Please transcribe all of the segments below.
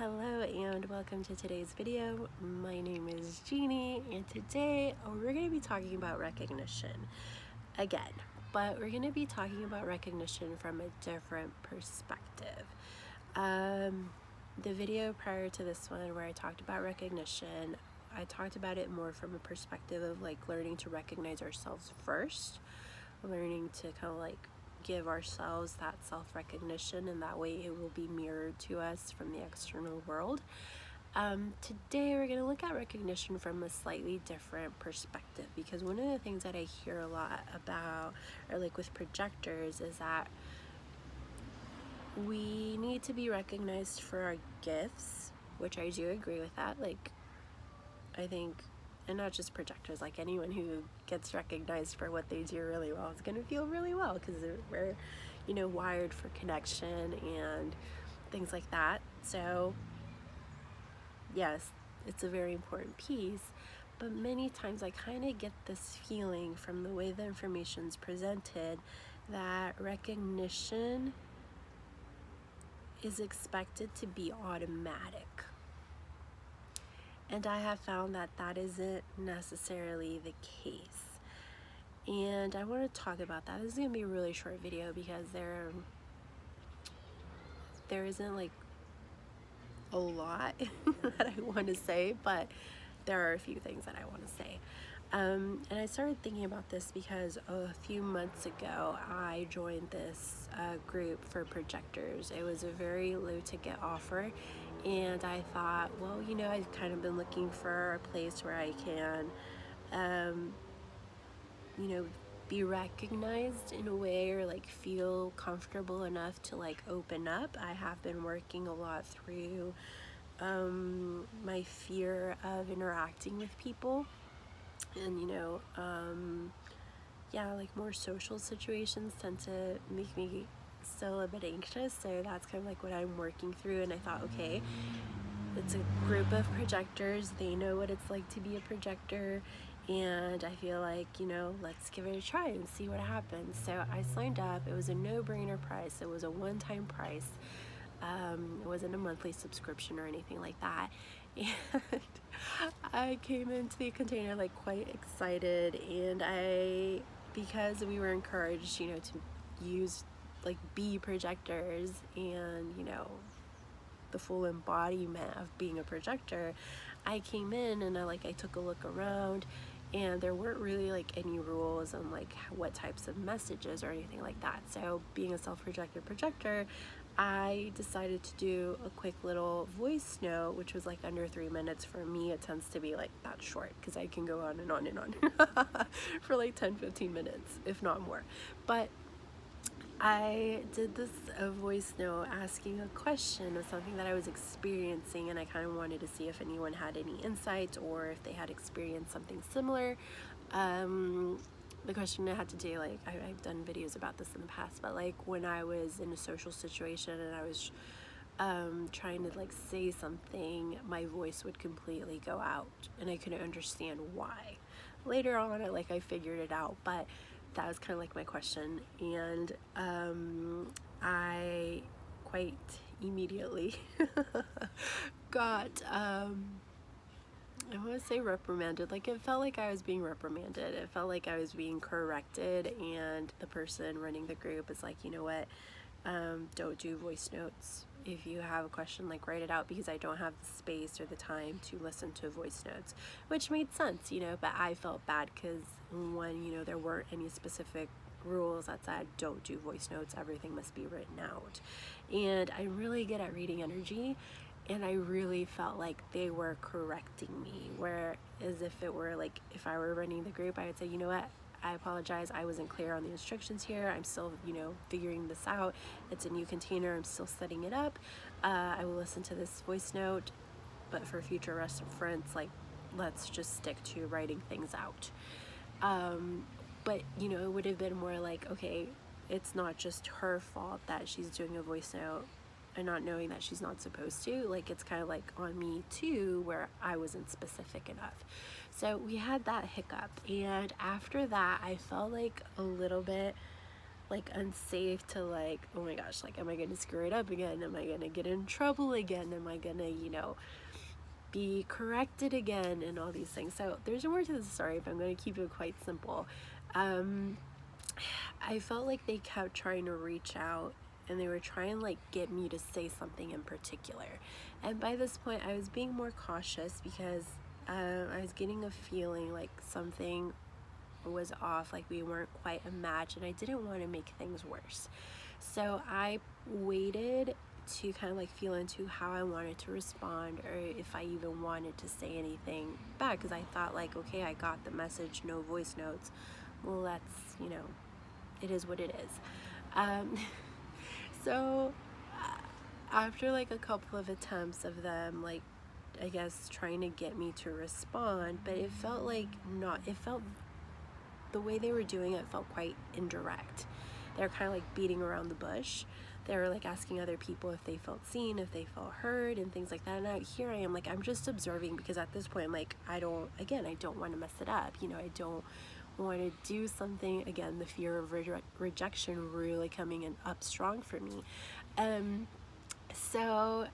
Hello and welcome to today's video. My name is Jeannie and today we're going to be talking about recognition again, but we're going to be talking about recognition from a different perspective. The video prior to this one where I talked about recognition, I talked about it more from a perspective of like learning to recognize ourselves first, learning to kind of like give ourselves that self-recognition, and that way it will be mirrored to us from the external world. Today we're going to look at recognition from a slightly different perspective, because one of the things that I hear a lot about, or like with projectors, is that we need to be recognized for our gifts, which I do agree with that. Like, I think, and not just projectors, like anyone who gets recognized for what they do really well is going to feel really well, because we're, wired for connection and things like that. So yes, it's a very important piece, but many times I kind of get this feeling from the way the information's presented that recognition is expected to be automatic. And I have found that that isn't necessarily the case. And I want to talk about that. This is going to be a really short video because there isn't like a lot that I want to say, but there are a few things that I want to say. And I started thinking about this because a few months ago I joined this group for projectors. It was a very low ticket offer, and I thought, well, I've kind of been looking for a place where I can be recognized in a way, or like feel comfortable enough to like open up. I have been working a lot through my fear of interacting with people, and like more social situations tend to make me still a bit anxious, so that's kind of like what I'm working through. And I thought, okay, it's a group of projectors, they know what it's like to be a projector, and I feel like, let's give it a try and see what happens. So I signed up. It was a no-brainer price. It was a one-time price. It wasn't a monthly subscription or anything like that. And I came into the container like quite excited, and because we were encouraged, to use like be projectors and the full embodiment of being a projector, I came in and I took a look around, and there weren't really like any rules on like what types of messages or anything like that. So being a self-projected projector, I decided to do a quick little voice note, which was like under 3 minutes. For me, it tends to be like that short because I can go on and on and on for like 10-15 minutes, if not more. But I did this voice note asking a question of something that I was experiencing, and I kind of wanted to see if anyone had any insights or if they had experienced something similar. The question I had to do, like, I've done videos about this in the past, but like when I was in a social situation and I was trying to like say something, my voice would completely go out and I couldn't understand why. Later on, I figured it out, but that was kind of like my question. And I quite immediately got I want to say reprimanded. Like, it felt like I was being reprimanded. It felt like I was being corrected, and the person running the group is like, you know what, don't do voice notes. If you have a question, like, write it out, because I don't have the space or the time to listen to voice notes, which made sense, but I felt bad because one, there weren't any specific rules that said don't do voice notes, everything must be written out. And I'm really good at reading energy, and I really felt like they were correcting me, where as if it were like, if I were running the group, I would say, you know what, I apologize, I wasn't clear on the instructions here. I'm still, figuring this out. It's a new container, I'm still setting it up. I will listen to this voice note, but for future reference, like, let's just stick to writing things out. But, it would have been more like, okay, it's not just her fault that she's doing a voice note and not knowing that she's not supposed to. Like, it's kind of like on me too, where I wasn't specific enough. So we had that hiccup, and after that I felt like a little bit like unsafe to like, oh my gosh, like am I gonna screw it up again? Am I gonna get in trouble again? Am I gonna, you know, be corrected again, and all these things. So there's more to the story, but I'm going to keep it quite simple. I felt like they kept trying to reach out, and they were trying like get me to say something in particular. And by this point I was being more cautious because I was getting a feeling like something was off, like we weren't quite a match, and I didn't want to make things worse. So I waited to kind of like feel into how I wanted to respond, or if I even wanted to say anything back, because I thought like, okay, I got the message, no voice notes. Well, that's, you know, it is what it is. So after like a couple of attempts of them, like, I guess trying to get me to respond, but it felt like not, it felt, the way they were doing it felt quite indirect. They're kind of like beating around the bush. They were like asking other people if they felt seen, if they felt heard, and things like that. And here I am, like, I'm just observing, because at this point, like, I don't want to mess it up. You know, I don't want to do something, again, the fear of rejection really coming in up strong for me. So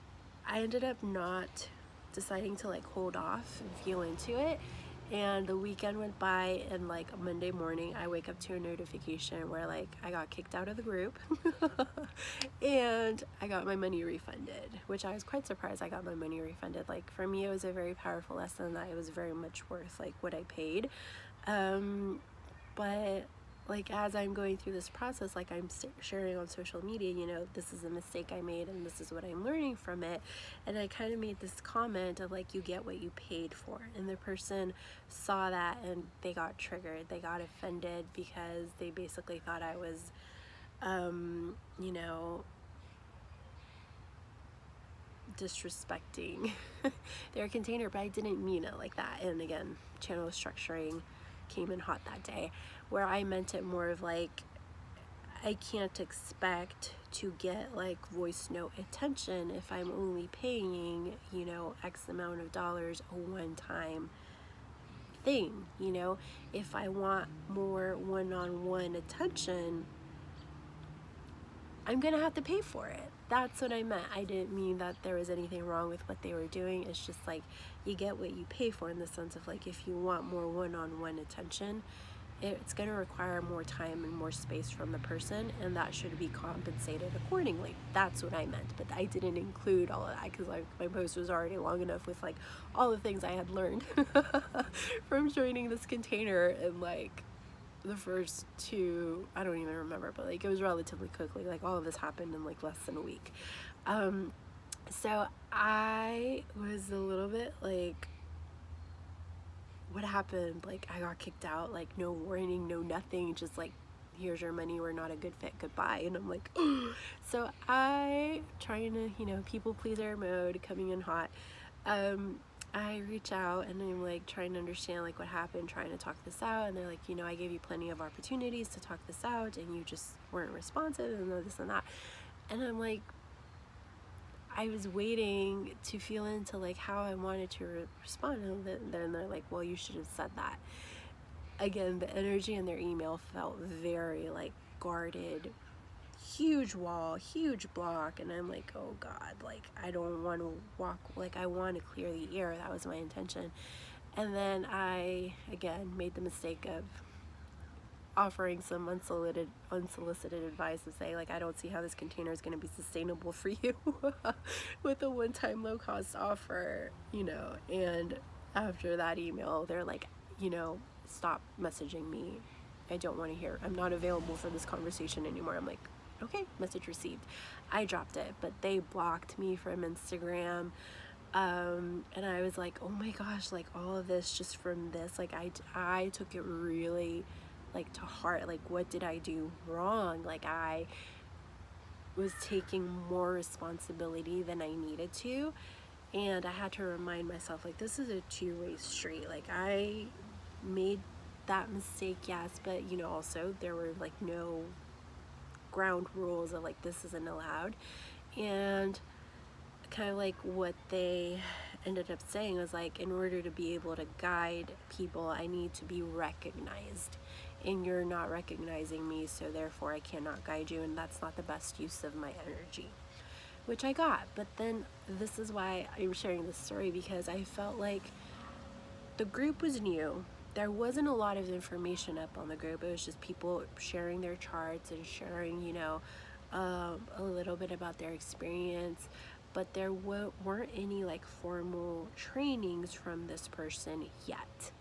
I ended up not deciding to like hold off and feel into it. And the weekend went by, and like Monday morning I wake up to a notification where like I got kicked out of the group and I got my money refunded, which I was quite surprised I got my money refunded. Like, for me, it was a very powerful lesson that it was very much worth like what I paid. But like, as I'm going through this process, like I'm sharing on social media, you know, this is a mistake I made and this is what I'm learning from it. And I kind of made this comment of like, you get what you paid for. And the person saw that and they got triggered. They got offended because they basically thought I was, you know, disrespecting their container, but I didn't mean it like that. And again, channel structuring came in hot that day, where I meant it more of like, I can't expect to get like voice note attention if I'm only paying, you know, X amount of dollars a one-time thing. You know, if I want more one-on-one attention, I'm gonna have to pay for it. That's what I meant. I didn't mean that there was anything wrong with what they were doing. It's just like, you get what you pay for, in the sense of like, if you want more one-on-one attention, it's going to require more time and more space from the person, and that should be compensated accordingly. That's what I meant, but I didn't include all of that, because like my post was already long enough with like all the things I had learned from joining this container. And like the first two, I don't even remember, but like it was relatively quickly, like all of this happened in like less than a week. So I was a little bit like, what happened? Like, I got kicked out, like no warning, no nothing, just like, here's your money, we're not a good fit, goodbye. And I'm like, oh. So I, trying to, you know, people pleaser mode, coming in hot, I reach out and I'm like trying to understand like what happened, trying to talk this out. And they're like, you know, I gave you plenty of opportunities to talk this out and you just weren't responsive, and this and that. And I'm like, I was waiting to feel into like how I wanted to respond, and then they're like, well, you should have said that. Again, the energy in their email felt very like guarded, huge wall, huge block, and I'm like, oh God, like I don't want to walk, like I want to clear the air. That was my intention. And then I again made the mistake of offering some unsolicited advice to say like, I don't see how this container is going to be sustainable for you with a one-time low-cost offer, you know. And after that email, they're like, you know, stop messaging me. I don't want to hear. I'm not available for this conversation anymore. I'm like, okay, message received. I dropped it, but they blocked me from Instagram. And I was like, oh my gosh, like all of this just from this, like I took it really like to heart. Like, what did I do wrong? Like, I was taking more responsibility than I needed to, and I had to remind myself like, this is a two-way street. Like, I made that mistake, yes, but you know, also there were like no ground rules of like, this isn't allowed. And kind of like what they ended up saying was like, in order to be able to guide people, I need to be recognized. and you're not recognizing me, so therefore I cannot guide you, and that's not the best use of my energy, which I got. But then this is why I'm sharing this story, because I felt like the group was new. There wasn't a lot of information up on the group. It was just people sharing their charts and sharing, a little bit about their experience, but there weren't any like formal trainings from this person yet.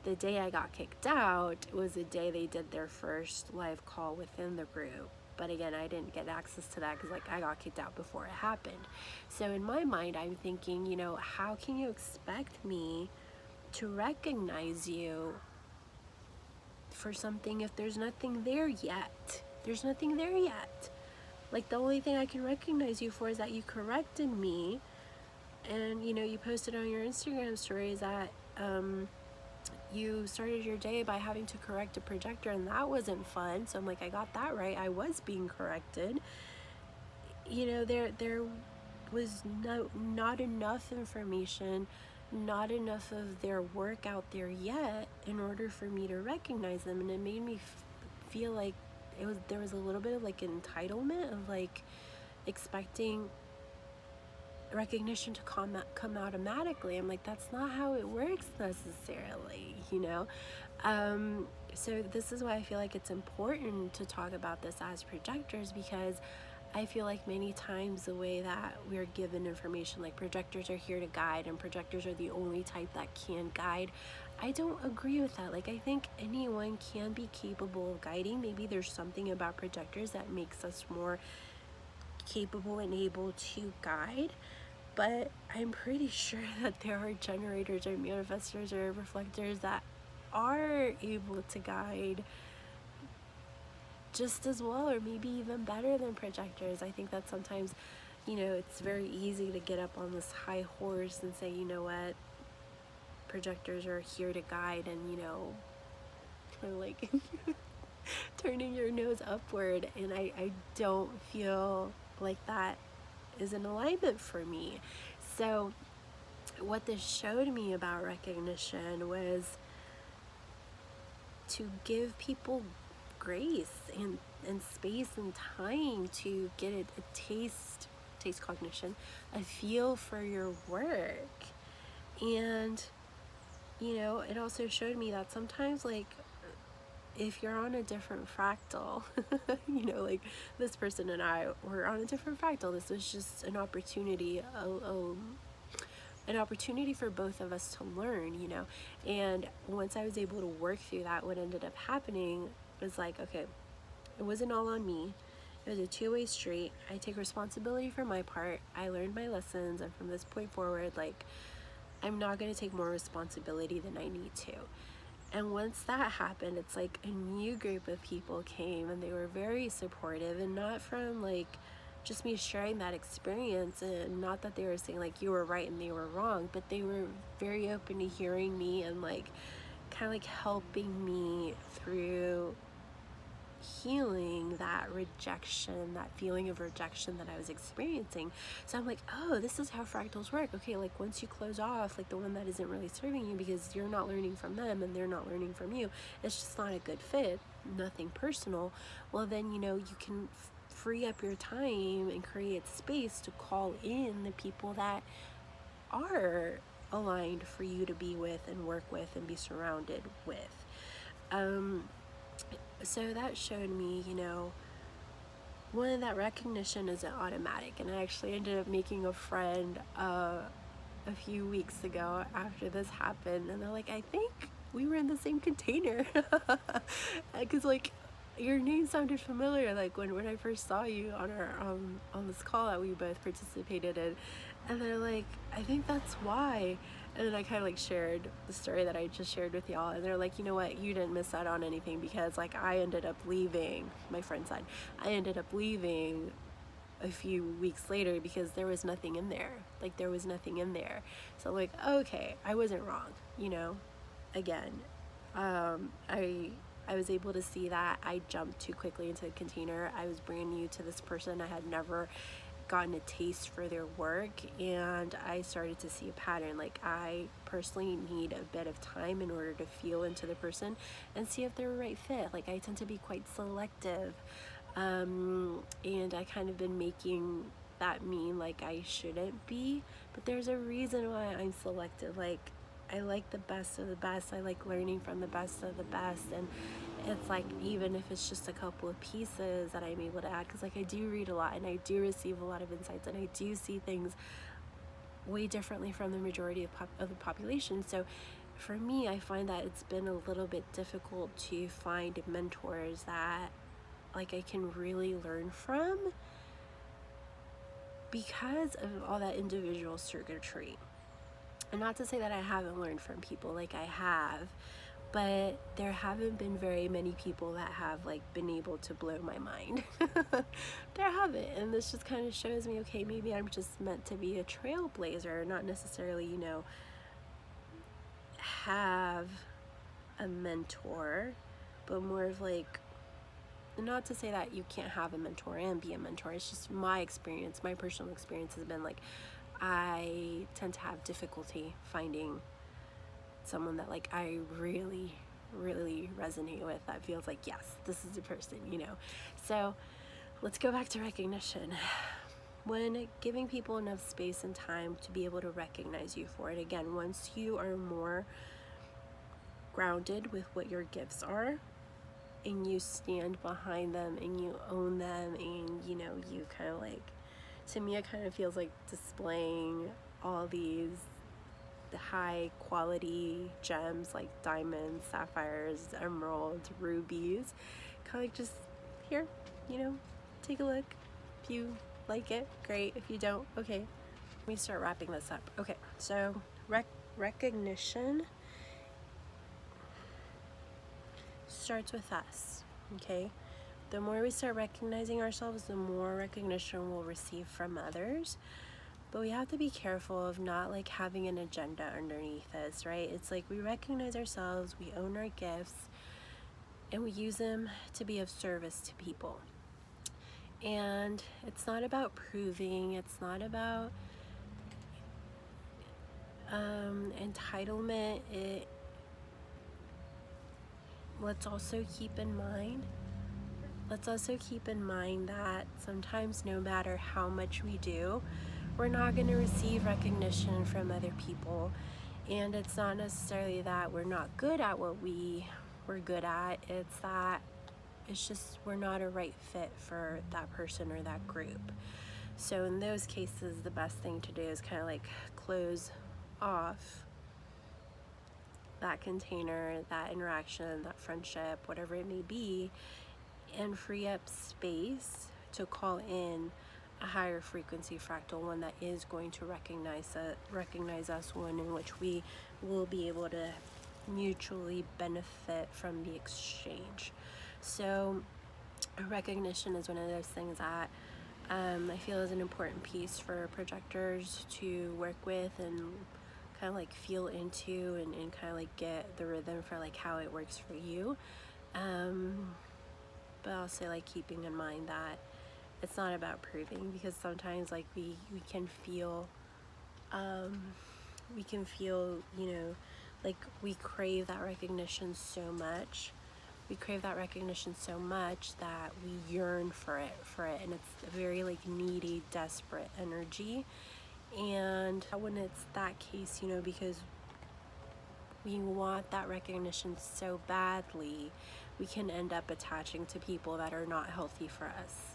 The day I got kicked out was the day they did their first live call within the group. But again, I didn't get access to that because like I got kicked out before it happened. So in my mind, I'm thinking, how can you expect me to recognize you for something if there's nothing there yet? There's nothing there yet. Like, the only thing I can recognize you for is that you corrected me, and you posted on your Instagram stories that you started your day by having to correct a projector, and that wasn't fun. So I'm like, I got that right. I was being corrected. There was not enough information, not enough of their work out there yet in order for me to recognize them, and it made me feel like there was a little bit of like entitlement of like expecting recognition to come automatically. I'm like, that's not how it works necessarily, so this is why I feel like it's important to talk about this as projectors, because I feel like many times the way that we're given information, like projectors are here to guide and projectors are the only type that can guide, I don't agree with that. Like, I think anyone can be capable of guiding. Maybe there's something about projectors that makes us more capable and able to guide, but I'm pretty sure that there are generators or manifestors or reflectors that are able to guide just as well, or maybe even better than projectors. I think that sometimes, it's very easy to get up on this high horse and say, you know what, projectors are here to guide, and kind of like turning your nose upward, and I don't feel like that is in alignment for me. So what this showed me about recognition was to give people grace and space and time to get a taste cognition, a feel for your work. And it also showed me that sometimes, like, if you're on a different fractal, like this person and I were on a different fractal. This was just an opportunity, an opportunity for both of us to learn, and once I was able to work through that, what ended up happening was like, okay, it wasn't all on me. It was a two-way street. I take responsibility for my part. I learned my lessons, and from this point forward, like, I'm not going to take more responsibility than I need to. And once that happened, it's like a new group of people came, and they were very supportive, and not from like just me sharing that experience, and not that they were saying like you were right and they were wrong, but they were very open to hearing me and like kind of like helping me through healing that rejection, that feeling of rejection that I was experiencing. So I'm like, oh, this is how fractals work. Okay, like once you close off like the one that isn't really serving you because you're not learning from them and they're not learning from you, it's just not a good fit, nothing personal, well then you can free up your time and create space to call in the people that are aligned for you to be with and work with and be surrounded with. So that showed me, one, that recognition isn't automatic. And I actually ended up making a friend a few weeks ago after this happened. And they're like, I think we were in the same container. Because, like, your name sounded familiar, like, when I first saw you on our on this call that we both participated in. And they're like, I think that's why. And then I kind of like shared the story that I just shared with y'all, and they're like, you know what, you didn't miss out on anything, because like I ended up leaving, my friend said, I ended up leaving a few weeks later because there was nothing in there. Like, there was nothing in there. So I'm like, okay, I wasn't wrong, again. I was able to see that I jumped too quickly into the container. I was brand new to this person. I had never gotten a taste for their work, and I started to see a pattern. Like, I personally need a bit of time in order to feel into the person and see if they're a right fit. Like, I tend to be quite selective, and I kind of been making that mean like I shouldn't be, but there's a reason why I'm selective. Like, I like the best of the best. I like learning from the best of the best, and it's like, even if it's just a couple of pieces that I'm able to add, because like I do read a lot and I do receive a lot of insights and I do see things way differently from the majority of the population. So for me, I find that it's been a little bit difficult to find mentors that like I can really learn from, because of all that individual circuitry. And not to say that I haven't learned from people, like I have, but there haven't been very many people that have like been able to blow my mind. There haven't, and this just kind of shows me, okay, maybe I'm just meant to be a trailblazer, not necessarily, you know, have a mentor, but more of like, not to say that you can't have a mentor and be a mentor. It's just my experience, my personal experience has been like, I tend to have difficulty finding someone that like I really resonate with, that feels like, yes, this is the person, you know. So let's go back to recognition. When giving people enough space and time to be able to recognize you for it, again, once you are more grounded with what your gifts are and you stand behind them and you own them, and you know, you kind of like, to me it kind of feels like displaying all these high quality gems like diamonds, sapphires, emeralds, rubies, kind of like, just here, you know, take a look. If you like it, great. If you don't, okay. Let me start wrapping this up. Okay, so recognition starts with us, okay? The more we start recognizing ourselves, the more recognition we'll receive from others. But we have to be careful of not like having an agenda underneath us, right? It's like, we recognize ourselves, we own our gifts, and we use them to be of service to people. And it's not about proving, it's not about entitlement. Let's also keep in mind that sometimes, no matter how much we do, we're not going to receive recognition from other people. And it's not necessarily that we're not good at what we're good at, it's that it's just we're not a right fit for that person or that group. So in those cases, the best thing to do is kind of like close off that container, that interaction, that friendship, whatever it may be, and free up space to call in a higher frequency fractal, one that is going to recognize us, one in which we will be able to mutually benefit from the exchange. So recognition is one of those things that I feel is an important piece for projectors to work with and kind of like feel into, and kind of like get the rhythm for like how it works for you. But also like keeping in mind that it's not about proving, because sometimes like we can feel, you know, like we crave that recognition so much. We crave that recognition so much that we yearn for it, and it's a very like needy, desperate energy. And when it's that case, you know, because we want that recognition so badly, we can end up attaching to people that are not healthy for us.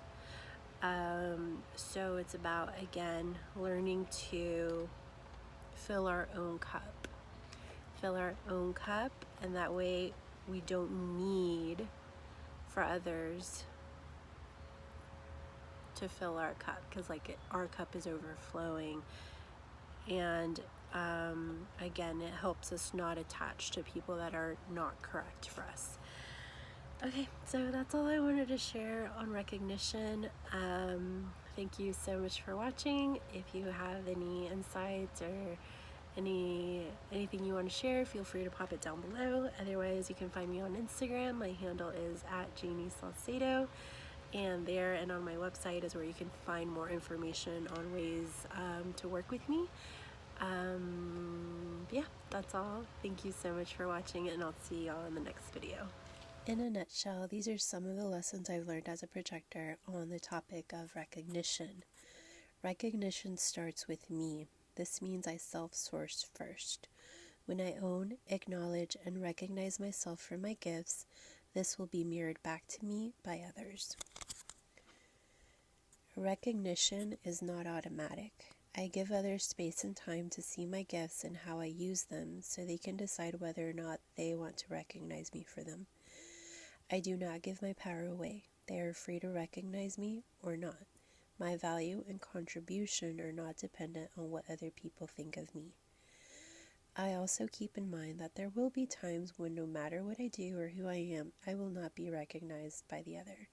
So it's about, again, learning to fill our own cup. And that way we don't need for others to fill our cup, because like our cup is overflowing. And again, it helps us not attach to people that are not correct for us. Okay, so that's all I wanted to share on recognition. Thank you so much for watching. If you have any insights or anything you want to share, feel free to pop it down below. Otherwise, you can find me on Instagram. My handle is @JanieSalcedo. And there and on my website is where you can find more information on ways to work with me. Yeah, that's all. Thank you so much for watching, and I'll see y'all in the next video. In a nutshell, these are some of the lessons I've learned as a projector on the topic of recognition. Recognition starts with me. This means I self-source first. When I own, acknowledge, and recognize myself for my gifts, this will be mirrored back to me by others. Recognition is not automatic. I give others space and time to see my gifts and how I use them so they can decide whether or not they want to recognize me for them. I do not give my power away. They are free to recognize me or not. My value and contribution are not dependent on what other people think of me. I also keep in mind that there will be times when no matter what I do or who I am, I will not be recognized by the other.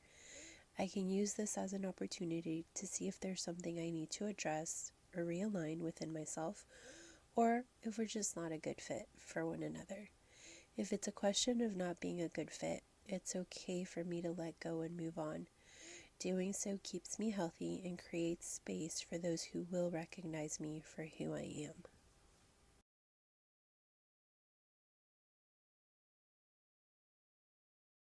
I can use this as an opportunity to see if there's something I need to address or realign within myself, or if we're just not a good fit for one another. If it's a question of not being a good fit, it's okay for me to let go and move on. Doing so keeps me healthy and creates space for those who will recognize me for who I am.